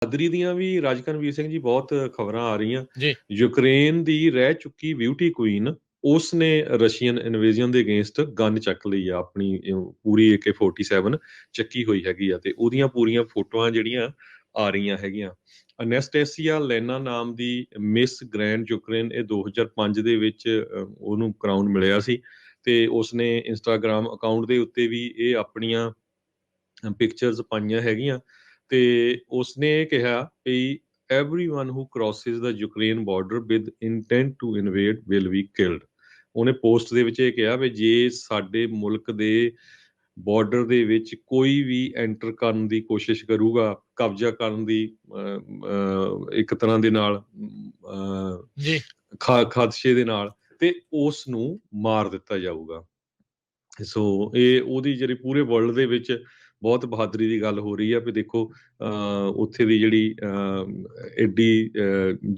ਬਹਾਦਰੀ ਦੀਆਂ ਵੀ ਰਾਜਕਰਨਵੀਰ ਸਿੰਘ ਜੀ ਬਹੁਤ ਖਬਰਾਂ ਆ ਰਹੀਆਂ। ਜੀ ਯੂਕਰੇਨ ਦੀ ਰਹਿ ਚੁੱਕੀ ਬਿਊਟੀ ਕੁਈਨ ਉਸ ਨੇ ਰਸ਼ੀਅਨ ਇਨਵੇਜ਼ਨ ਦੇ ਅਗੇਂਸਟ ਗਨ ਚੱਕ ਲਈ ਆ, ਆਪਣੀ ਪੂਰੀ AK-47 ਚੱਕੀ ਹੋਈ ਹੈਗੀ ਆ, ਤੇ ਉਹਦੀਆਂ ਪੂਰੀਆਂ ਫੋਟੋਆਂ ਜਿਹੜੀਆਂ ਆ ਰਹੀਆਂ ਹੈਗੀਆਂ। ਅਨੈਸਟੇਸੀਆ ਲੈਨਾ ਨਾਮ ਦੀ ਮਿਸ ਗ੍ਰੈਂਡ ਯੂਕਰੇਨ, ਇਹ 2005 ਦੇ ਵਿੱਚ ਉਹਨੂੰ ਕਰਾਊਨ ਮਿਲਿਆ ਸੀ, ਤੇ ਉਸਨੇ ਇੰਸਟਾਗ੍ਰਾਮ ਅਕਾਊਂਟ ਦੇ ਉੱਤੇ ਵੀ ਇਹ ਆਪਣੀਆਂ ਪਿਕਚਰਸ ਪਾਈਆਂ ਹੈਗੀਆਂ, ਤੇ ਉਸਨੇ ਇਹ ਕਿਹਾ ਵੀ everyone who crosses the Ukraine border with intent to invade will be killed। ਉਹਨੇ ਪੋਸਟ ਦੇ ਵਿੱਚ ਇਹ ਕਿਹਾ ਵੀ ਜੇ ਸਾਡੇ ਮੁਲਕ ਦੇ ਬਾਰਡਰ ਦੇ ਵਿੱਚ ਕੋਈ ਵੀ ਐਂਟਰ ਕਰਨ ਦੀ ਕੋਸ਼ਿਸ਼ ਕਰੂਗਾ, ਕਬਜ਼ਾ ਕਰਨ ਦੀ ਇੱਕ ਤਰ੍ਹਾਂ ਦੇ ਨਾਲ ਜੀ ਖਾਦਸ਼ੇ ਦੇ ਨਾਲ, ਤੇ ਉਸ ਨੂੰ ਮਾਰ ਦਿੱਤਾ ਜਾਊਗਾ। ਸੋ ਇਹ ਉਹਦੀ ਜਿਹੜੀ ਪੂਰੇ ਵਰਲਡ ਦੇ ਵਿੱਚ ਬਹੁਤ ਬਹਾਦਰੀ ਦੀ ਗੱਲ ਹੋ ਰਹੀ ਆ ਵੀ ਦੇਖੋ ਉੱਥੇ ਦੀ ਜਿਹੜੀ ਐਡੀ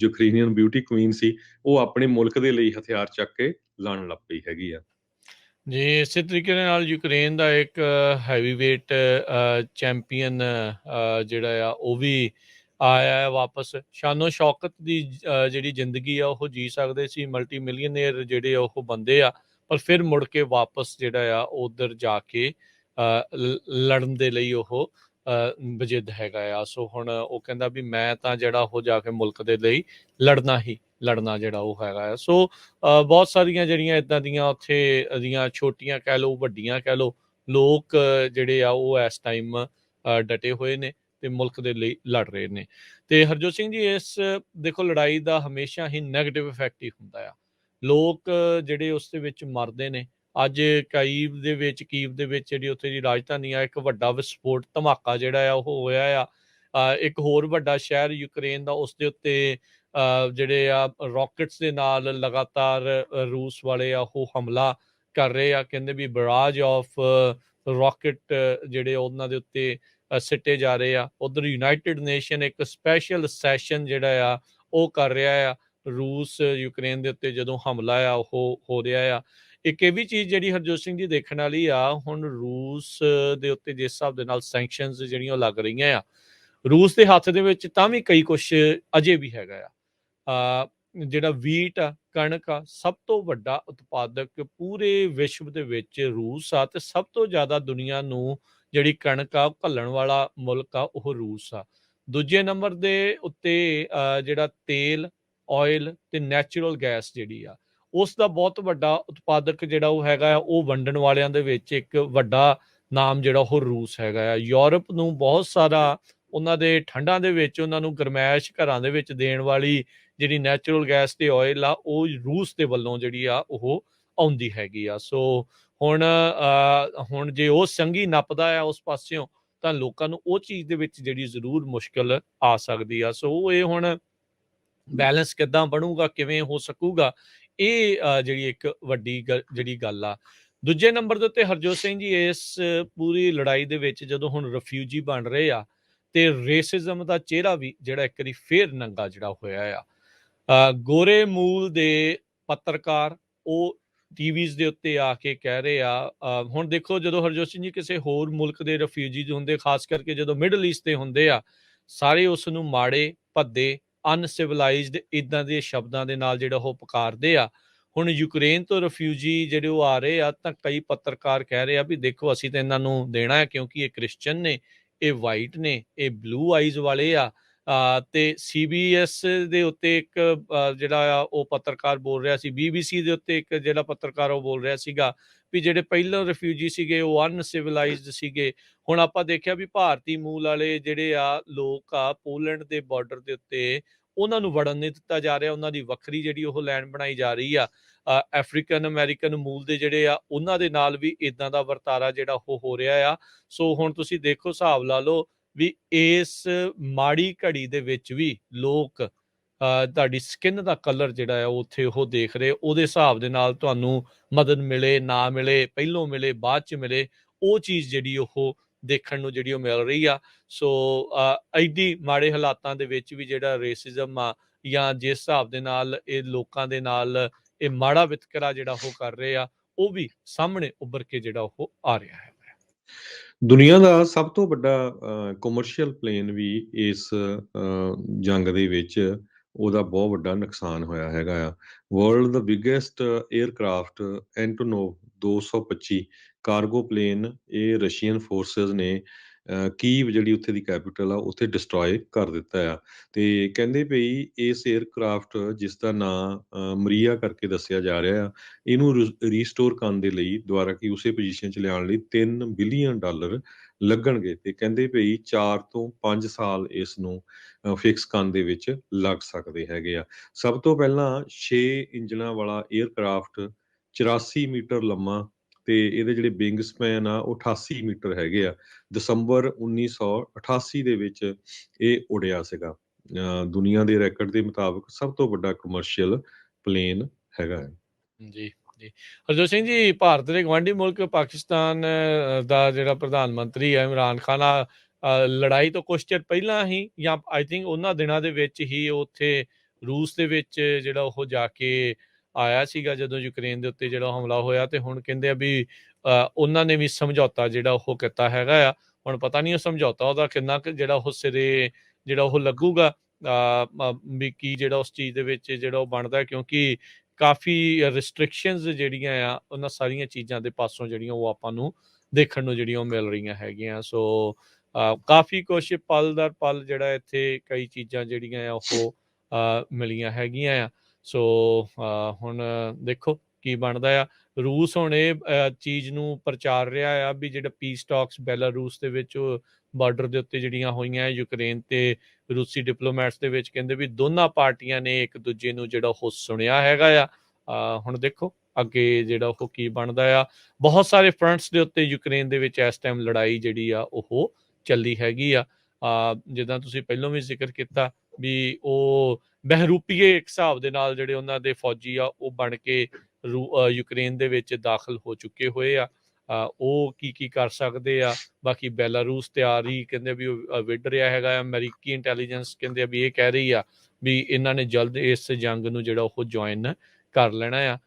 ਯੂਕਰੇਨੀਅਨ ਬਿਊਟੀ ਕੁਈਨ ਸੀ, ਉਹ ਆਪਣੇ ਮੁਲਕ ਦੇ ਲਈ ਹਥਿਆਰ ਚੱਕ ਕੇ ਲੜਨ ਲੱਗ ਪਈ ਹੈਗੀ ਆ। ਜੀ ਇਸੇ ਤਰੀਕੇ ਦੇ ਨਾਲ ਯੂਕਰੇਨ ਦਾ ਇੱਕ ਹੈਵੀ ਵੇਟ ਚੈਂਪੀਅਨ ਜਿਹੜਾ ਆ ਉਹ ਵੀ ਆਇਆ ਹੈ ਵਾਪਸ। ਸ਼ਾਨੋ ਸ਼ੌਕਤ ਦੀ ਜਿਹੜੀ ਜ਼ਿੰਦਗੀ ਆ ਉਹ ਜੀ ਸਕਦੇ ਸੀ ਮਲਟੀ ਮਿਲੀਅਨੇਰ ਜਿਹੜੇ ਉਹ ਬੰਦੇ ਆ, ਪਰ ਫਿਰ ਮੁੜ ਕੇ ਵਾਪਸ ਜਿਹੜਾ ਆ ਉਧਰ ਜਾ ਕੇ ਲੜਨ ਦੇ ਲਈ ਉਹ ਵਜਿੱਦ ਹੈਗਾ ਆ। ਸੋ ਹੁਣ ਉਹ ਕਹਿੰਦਾ ਵੀ ਮੈਂ ਤਾਂ ਜਿਹੜਾ ਉਹ ਜਾ ਕੇ ਮੁਲਕ ਦੇ ਲਈ ਲੜਨਾ ਜਿਹੜਾ ਉਹ ਹੈਗਾ ਆ। ਸੋ ਬਹੁਤ ਸਾਰੀਆਂ ਜਿਹੜੀਆਂ ਇੱਦਾਂ ਦੀਆਂ ਉੱਥੇ ਦੀਆਂ ਛੋਟੀਆਂ ਕਹਿ ਲਓ ਵੱਡੀਆਂ ਕਹਿ ਲਓ ਲੋਕ ਜਿਹੜੇ ਆ ਉਹ ਇਸ ਟਾਈਮ ਡਟੇ ਹੋਏ ਨੇ ਤੇ ਮੁਲਕ ਦੇ ਲਈ ਲੜ ਰਹੇ ਨੇ। ਤੇ ਹਰਜੋਤ ਸਿੰਘ ਜੀ, ਇਸ ਦੇਖੋ ਲੜਾਈ ਦਾ ਹਮੇਸ਼ਾ ਹੀ ਨੈਗੇਟਿਵ ਇਫੈਕਟ ਹੀ ਹੁੰਦਾ ਆ। ਲੋਕ ਜਿਹੜੇ ਉਸ ਦੇ ਵਿੱਚ ਮਰਦੇ ਨੇ। ਅੱਜ ਕੀਵ ਦੇ ਵਿੱਚ ਜਿਹੜੀ ਉੱਥੇ ਦੀ ਰਾਜਧਾਨੀ ਆ, ਇੱਕ ਵੱਡਾ ਵਿਸਫੋਟ ਧਮਾਕਾ ਜਿਹੜਾ ਆ ਉਹ ਹੋਇਆ ਆ। ਇੱਕ ਹੋਰ ਵੱਡਾ ਸ਼ਹਿਰ ਯੂਕਰੇਨ ਦਾ, ਉਸ ਦੇ ਉੱਤੇ ਜਿਹੜੇ ਆ ਰੌਕਟਸ ਦੇ ਨਾਲ ਲਗਾਤਾਰ ਰੂਸ ਵਾਲੇ ਆ ਉਹ ਹਮਲਾ ਕਰ ਰਹੇ ਆ। ਕਹਿੰਦੇ ਵੀ ਬਰਾਜ ਆਫ ਰੌਕਟ ਜਿਹੜੇ ਉਹਨਾਂ ਦੇ ਉੱਤੇ ਸਿੱਟੇ ਜਾ ਰਹੇ ਆ। ਉਧਰ ਯੂਨਾਈਟਿਡ ਨੇਸ਼ਨ ਇੱਕ ਸਪੈਸ਼ਲ ਸੈਸ਼ਨ ਜਿਹੜਾ ਆ ਉਹ ਕਰ ਰਿਹਾ ਆ ਰੂਸ ਯੂਕਰੇਨ ਦੇ ਉੱਤੇ ਜਦੋਂ ਹਮਲਾ ਆ ਉਹ ਹੋ ਰਿਹਾ ਆ। ਇੱਕ ਇਹ ਵੀ ਚੀਜ਼ ਜਿਹੜੀ ਹਰਜੋਤ ਸਿੰਘ ਜੀ ਦੇਖਣ ਵਾਲੀ ਆ, ਹੁਣ ਰੂਸ ਦੇ ਉੱਤੇ ਜਿਸ ਹਿਸਾਬ ਦੇ ਨਾਲ ਸੈਂਕਸ਼ਨਸ ਜਿਹੜੀਆਂ ਉਹ ਲੱਗ ਰਹੀਆਂ ਆ, ਰੂਸ ਦੇ ਹੱਥ ਦੇ ਵਿੱਚ ਤਾਂ ਵੀ ਕਈ ਕੁਛ ਅਜੇ ਵੀ ਹੈਗਾ ਆ। ਜਿਹੜਾ ਵੀਟ ਆ, ਕਣਕ ਆ, ਸਭ ਤੋਂ ਵੱਡਾ ਉਤਪਾਦਕ ਪੂਰੇ ਵਿਸ਼ਵ ਦੇ ਵਿੱਚ ਰੂਸ ਆ, ਤੇ ਸਭ ਤੋਂ ਜ਼ਿਆਦਾ ਦੁਨੀਆ ਨੂੰ ਜਿਹੜੀ ਕਣਕ ਆ ਉਹ ਘੱਲਣ ਵਾਲਾ ਮੁਲਕ ਆ ਉਹ ਰੂਸ ਆ। ਦੂਜੇ ਨੰਬਰ ਦੇ ਉੱਤੇ ਜਿਹੜਾ ਤੇਲ, ਆਇਲ ਤੇ ਨੈਚੁਰਲ ਗੈਸ ਜਿਹੜੀ ਆ ਉਸ ਦਾ ਬਹੁਤ ਵੱਡਾ ਉਤਪਾਦਕ ਜਿਹੜਾ ਉਹ ਹੈਗਾ, ਉਹ ਵੰਡਣ ਵਾਲਿਆਂ ਦੇ ਵਿੱਚ ਇੱਕ ਵੱਡਾ ਨਾਮ ਜਿਹੜਾ ਉਹ ਰੂਸ ਹੈਗਾ ਆ। ਯੂਰਪ ਨੂੰ ਬਹੁਤ ਸਾਰਾ ਉਹਨਾਂ ਦੇ ਠੰਡਾਂ ਦੇ ਵਿੱਚ ਉਹਨਾਂ ਨੂੰ ਗਰਮੈਸ਼ ਘਰਾਂ ਦੇ ਵਿੱਚ ਦੇਣ ਵਾਲੀ ਜਿਹੜੀ ਨੈਚੁਰਲ ਗੈਸ ਤੇ ਆਇਲ ਆ ਉਹ ਰੂਸ ਦੇ ਵੱਲੋਂ ਜਿਹੜੀ ਆ ਉਹ ਆਉਂਦੀ ਹੈਗੀ ਆ। ਸੋ ਹੁਣ ਜੇ ਉਹ ਸੰਗੀ ਨੱਪਦਾ ਆ ਉਸ ਪਾਸਿਓਂ, ਤਾਂ ਲੋਕਾਂ ਨੂੰ ਉਹ ਚੀਜ਼ ਦੇ ਵਿੱਚ ਜਿਹੜੀ ਜ਼ਰੂਰ ਮੁਸ਼ਕਲ ਆ ਸਕਦੀ ਆ। ਸੋ ਇਹ ਹੁਣ ਬੈਲੈਂਸ ਕਿੱਦਾਂ ਬਣੂਗਾ, ਕਿਵੇਂ ਹੋ ਸਕੂਗਾ, ਇਹ ਜਿਹੜੀ ਇੱਕ ਵੱਡੀ ਜਿਹੜੀ ਗੱਲ ਆ। ਦੂਜੇ ਨੰਬਰ ਦੇ ਉੱਤੇ ਹਰਜੋਤ ਸਿੰਘ ਜੀ, ਇਸ ਪੂਰੀ ਲੜਾਈ ਦੇ ਵਿੱਚ ਜਦੋਂ ਹੁਣ ਰਿਫਿਊਜੀ ਬਣ ਰਹੇ ਆ, ਤੇ ਰੇਸਿਜ਼ਮ ਦਾ ਚਿਹਰਾ ਵੀ ਜਿਹੜਾ ਇੱਕ ਵਾਰੀ ਫੇਰ ਨੰਗਾ ਜਿਹੜਾ ਹੋਇਆ ਆ। ਗੋਰੇ ਮੂਲ ਦੇ ਪੱਤਰਕਾਰ ਉਹ ਟੀਵੀਜ਼ ਦੇ ਉੱਤੇ ਆ ਕੇ ਕਹਿ ਰਹੇ ਆ, ਹੁਣ ਦੇਖੋ ਜਦੋਂ ਹਰਜੋਤ ਸਿੰਘ ਜੀ ਕਿਸੇ ਹੋਰ ਮੁਲਕ ਦੇ ਰਿਫਿਊਜੀ ਹੁੰਦੇ, ਖਾਸ ਕਰਕੇ ਜਦੋਂ ਮਿਡਲ ਈਸਟ ਦੇ ਹੁੰਦੇ ਆ, ਸਾਰੇ ਉਸ ਨੂੰ ਮਾੜੇ, ਭੱਦੇ, ਅਨਸਿਵਲਾਈਜ਼ਡ ਇਦਾਂ ਦੇ ਸ਼ਬਦਾਂ ਦੇ ਨਾਲ ਜਿਹੜਾ ਉਹ ਪੁਕਾਰਦੇ ਆ। ਹੁਣ ਯੂਕਰੇਨ ਤੋਂ ਰਿਫਿਊਜੀ ਜਿਹੜੇ ਉਹ ਆ ਰਹੇ ਆ, ਤਾਂ ਕਈ ਪੱਤਰਕਾਰ ਕਹਿ ਰਹੇ ਆ ਵੀ ਦੇਖੋ ਅਸੀਂ ਤਾਂ ਇਹਨਾਂ ਨੂੰ ਦੇਣਾ ਹੈ ਕਿਉਂਕਿ ਇਹ ਕ੍ਰਿਸਚਨ ਨੇ, ਇਹ ਵਾਈਟ ਨੇ, ਇਹ ਬਲੂ ਆਈਜ਼ ਵਾਲੇ ਆ। ਤੇ CBS ਦੇ ਉੱਤੇ ਇੱਕ ਜਿਹੜਾ ਆ ਉਹ ਪੱਤਰਕਾਰ ਬੋਲ ਰਿਹਾ ਸੀ, BBC ਦੇ ਉੱਤੇ ਇੱਕ ਜਿਹੜਾ ਪੱਤਰਕਾਰ ਉਹ ਬੋਲ ਰਿਹਾ ਸੀਗਾ ਵੀ ਜਿਹੜੇ ਪਹਿਲਾਂ ਰਿਫਿਊਜੀ ਸੀਗੇ ਉਹ ਅਨਸਿਵਲਾਈਜ਼ਡ ਸੀਗੇ। ਹੁਣ ਆਪਾਂ ਦੇਖਿਆ ਵੀ ਭਾਰਤੀ ਮੂਲ ਵਾਲੇ ਜਿਹੜੇ ਆ ਲੋਕ ਆ, ਪੋਲੈਂਡ ਦੇ ਬਾਰਡਰ ਦੇ ਉੱਤੇ ਉਹਨਾਂ ਨੂੰ ਵੜਨ ਨਹੀਂ ਦਿੱਤਾ ਜਾ ਰਿਹਾ, ਉਹਨਾਂ ਦੀ ਵੱਖਰੀ ਜਿਹੜੀ ਉਹ ਲਾਈਨ ਬਣਾਈ ਜਾ ਰਹੀ ਆ। ਅਫਰੀਕਨ ਅਮਰੀਕਨ ਮੂਲ ਦੇ ਜਿਹੜੇ ਆ ਉਹਨਾਂ ਦੇ ਨਾਲ ਵੀ ਇਦਾਂ ਦਾ ਵਰਤਾਰਾ ਜਿਹੜਾ ਉਹ ਹੋ ਰਿਹਾ ਆ। ਸੋ ਹੁਣ ਤੁਸੀਂ ਦੇਖੋ, ਹਿਸਾਬ ਲਾ ਲਓ ਵੀ ਇਸ ਮਾੜੀ ਘੜੀ ਦੇ ਵਿੱਚ ਵੀ ਲੋਕ ਤੁਹਾਡੀ ਸਕਿਨ ਦਾ ਕਲਰ ਜਿਹੜਾ ਆ ਉੱਥੇ ਉਹ ਦੇਖ ਰਹੇ, ਉਹਦੇ ਹਿਸਾਬ ਦੇ ਨਾਲ ਤੁਹਾਨੂੰ ਮਦਦ ਮਿਲੇ ਨਾ ਮਿਲੇ, ਪਹਿਲੋਂ ਮਿਲੇ ਬਾਅਦ ਚ ਮਿਲੇ, ਉਹ ਚੀਜ਼ ਜਿਹੜੀ ਉਹ ਦੇਖਣ ਨੂੰ ਜਿਹੜੀ ਉਹ ਮਿਲ ਰਹੀ ਆ। ਸੋ ਐਡੀ ਮਾੜੇ ਹਾਲਾਤਾਂ ਦੇ ਵਿੱਚ ਵੀ ਜਿਹੜਾ ਰੇਸਿਜ਼ਮ ਆ, ਜਾਂ ਜਿਸ ਹਿਸਾਬ ਦੇ ਨਾਲ ਇਹ ਲੋਕਾਂ ਦੇ ਨਾਲ ਇਹ ਮਾੜਾ ਵਿਤਕਰਾ ਜਿਹੜਾ ਉਹ ਕਰ ਰਹੇ ਆ, ਉਹ ਵੀ ਸਾਹਮਣੇ ਉੱਭਰ ਕੇ ਜਿਹੜਾ ਉਹ ਆ ਰਿਹਾ ਹੈ। ਦੁਨੀਆ ਦਾ ਸਭ ਤੋਂ ਵੱਡਾ ਕਮਰਸ਼ੀਅਲ ਪਲੇਨ ਵੀ ਇਸ ਜੰਗ ਦੇ ਵਿੱਚ ਉਹਦਾ ਬਹੁਤ ਵੱਡਾ ਨੁਕਸਾਨ ਹੋਇਆ ਹੈਗਾ ਆ। ਵਰਲਡ ਦਾ ਬਿਗੇਸਟ 에ਅਰਕ੍ਰਾਫਟ ਐਂਟੋਨੋਵ 225 ਕਾਰਗੋ ਪਲੇਨ ਇਹ ਰਸ਼ੀਅਨ ਫੋਰਸਿਸ ਨੇ ਕੀਵ ਜਿਹੜੀ ਉੱਥੇ ਦੀ ਕੈਪੀਟਲ ਆ ਉੱਥੇ ਡਿਸਟਰੋਏ ਕਰ ਦਿੱਤਾ ਆ। ਤੇ ਕਹਿੰਦੇ ਪਈ ਇਸ 에ਅਰਕ੍ਰਾਫਟ ਜਿਸ ਦਾ ਨਾਂ ਮਰੀਆ ਕਰਕੇ ਦੱਸਿਆ ਜਾ ਰਿਹਾ ਆ, ਇਹਨੂੰ ਰੀਸਟੋਰ ਕਰਨ ਦੇ ਲਈ ਦੁਬਾਰਾ ਕਿ ਉਸੇ ਪੋਜੀਸ਼ਨ 'ਚ ਲਿਆਉਣ ਲਈ $3 ਬਿਲੀਅਨ ਲੱਗਣਗੇ। ਤੇ ਕਹਿੰਦੇ ਪਈ 4 ਤੋਂ 5 ਸਾਲ ਇਸ ਨੂੰ ਫਿਕਸ ਕਰਨ ਦੇ ਵਿੱਚ ਲੱਗ ਸਕਦੇ ਹੈਗੇ ਆ। ਸਭ ਤੋਂ ਪਹਿਲਾਂ 6 ਇੰਜਣਾਂ ਵਾਲਾ 에ਅਰਕ੍ਰਾਫਟ 84 ਮੀਟਰ ਲੰਮਾ ਤੇ ਇਹਦੇ ਜਿਹੜੇ ਵਿੰਗ ਸਪੈਨ ਆ ਉਹ 88 ਮੀਟਰ ਹੈਗੇ ਆ। ਦਸੰਬਰ 1988 ਦੇ ਵਿੱਚ ਇਹ ਉੜਿਆ ਸੀਗਾ। ਦੁਨੀਆ ਦੇ ਰੈਕਡ ਦੇ ਮੁਤਾਬਕ ਸਭ ਤੋਂ ਵੱਡਾ ਕਮਰਸ਼ੀਅਲ ਪਲੇਨ ਹੈਗਾ ਹੈ। ਜੀ ਜੀ ਹਰਜੋਤ ਸਿੰਘ ਜੀ, ਭਾਰਤ ਦੇ ਗਵਾਂਢੀ ਮੁਲਕ ਪਾਕਿਸਤਾਨ ਦਾ ਜਿਹੜਾ ਪ੍ਰਧਾਨ ਮੰਤਰੀ ਹੈ ਇਮਰਾਨ ਖਾਨ ਆ, ਲੜਾਈ ਤੋਂ ਕੁਛ ਚਿਰ ਪਹਿਲਾਂ ਹੀ ਜਾਂ ਆਈ ਥਿੰਕ ਉਹਨਾਂ ਦਿਨਾਂ ਦੇ ਵਿੱਚ ਹੀ ਉੱਥੇ ਰੂਸ ਦੇ ਵਿੱਚ ਜਿਹੜਾ ਉਹ ਜਾ ਕੇ ਆਇਆ ਸੀਗਾ ਜਦੋਂ ਯੂਕਰੇਨ ਦੇ ਉੱਤੇ ਜਿਹੜਾ ਹਮਲਾ ਹੋਇਆ। ਤੇ ਹੁਣ ਕਹਿੰਦੇ ਆ ਵੀ ਉਹਨਾਂ ਨੇ ਵੀ ਸਮਝੌਤਾ ਜਿਹੜਾ ਉਹ ਕੀਤਾ ਹੈਗਾ ਆ। ਹੁਣ ਪਤਾ ਨਹੀਂ ਉਹ ਸਮਝੌਤਾ ਉਹਦਾ ਕਿੰਨਾ ਕੁ ਜਿਹੜਾ ਉਹ ਸਿਰੇ ਜਿਹੜਾ ਉਹ ਲੱਗੂਗਾ, ਵੀ ਕੀ ਜਿਹੜਾ ਉਸ ਚੀਜ਼ ਦੇ ਵਿੱਚ ਜਿਹੜਾ ਉਹ ਬਣਦਾ, ਕਿਉਂਕਿ ਕਾਫੀ ਰਿਸਟ੍ਰਿਕਸ਼ਨਸ ਜਿਹੜੀਆਂ ਆ ਉਹਨਾਂ ਸਾਰੀਆਂ ਚੀਜ਼ਾਂ ਦੇ ਪਾਸੋਂ ਜਿਹੜੀਆਂ ਉਹ ਆਪਾਂ ਨੂੰ ਦੇਖਣ ਨੂੰ ਜਿਹੜੀਆਂ ਉਹ ਮਿਲ ਰਹੀਆਂ ਹੈਗੀਆਂ। ਸੋ ਕਾਫੀ ਕੁਛ ਪਲ ਦਰ ਪਲ ਜਿਹੜਾ ਇੱਥੇ ਕਈ ਚੀਜ਼ਾਂ ਜਿਹੜੀਆਂ ਆ ਉਹ ਮਿਲੀਆਂ ਹੈਗੀਆਂ ਆ। ਸੋ ਹੁਣ ਦੇਖੋ ਕੀ ਬਣਦਾ ਆ। ਰੂਸ ਹੁਣ ਇਹ ਚੀਜ਼ ਨੂੰ ਪ੍ਰਚਾਰ ਰਿਹਾ ਆ ਵੀ ਜਿਹੜਾ ਪੀਸ ਟਾਕਸ ਬੈਲਾਰੂਸ ਦੇ ਵਿੱਚ ਬਾਰਡਰ ਦੇ ਉੱਤੇ ਜਿਹੜੀਆਂ ਹੋਈਆਂ ਯੂਕਰੇਨ ਤੇ ਰੂਸੀ ਡਿਪਲੋਮੈਟਸ ਦੇ ਵਿੱਚ, ਕਹਿੰਦੇ ਵੀ ਦੋਨਾਂ ਪਾਰਟੀਆਂ ਨੇ ਇੱਕ ਦੂਜੇ ਨੂੰ ਜਿਹੜਾ ਉਹ ਸੁਣਿਆ ਹੈਗਾ ਆ। ਹੁਣ ਦੇਖੋ ਅੱਗੇ ਜਿਹੜਾ ਉਹ ਕੀ ਬਣਦਾ ਆ। ਬਹੁਤ ਸਾਰੇ ਫਰੰਟਸ ਦੇ ਉੱਤੇ ਯੂਕਰੇਨ ਦੇ ਵਿੱਚ ਇਸ ਟਾਈਮ ਲੜਾਈ ਜਿਹੜੀ ਆ ਉਹ ਚੱਲੀ ਹੈਗੀ ਆ। ਜਿੱਦਾਂ ਤੁਸੀਂ ਪਹਿਲਾਂ ਵੀ ਜ਼ਿਕਰ ਕੀਤਾ ਵੀ ਉਹ ਬਹਿਰੂਪੀਏ ਇੱਕ ਹਿਸਾਬ ਦੇ ਨਾਲ ਜਿਹੜੇ ਉਹਨਾਂ ਦੇ ਫੌਜੀ ਆ ਉਹ ਬਣ ਕੇ ਯੂਕਰੇਨ ਦੇ ਵਿੱਚ ਦਾਖਲ ਹੋ ਚੁੱਕੇ ਹੋਏ ਆ। ਉਹ ਕੀ ਕਰ ਸਕਦੇ ਆ। ਬਾਕੀ ਬੈਲਾਰੂਸ ਤਿਆਰੀ ਕਹਿੰਦੇ ਵੀ ਉਹ ਵਿੱਢ ਰਿਹਾ ਹੈਗਾ। ਅਮਰੀਕੀ ਇੰਟੈਲੀਜੈਂਸ ਕਹਿੰਦੇ ਆ ਵੀ ਇਹ ਕਹਿ ਰਹੀ ਆ ਵੀ ਇਹਨਾਂ ਨੇ ਜਲਦ ਇਸ ਜੰਗ ਨੂੰ ਜਿਹੜਾ ਉਹ ਜੁਆਇਨ ਕਰ ਲੈਣਾ ਆ।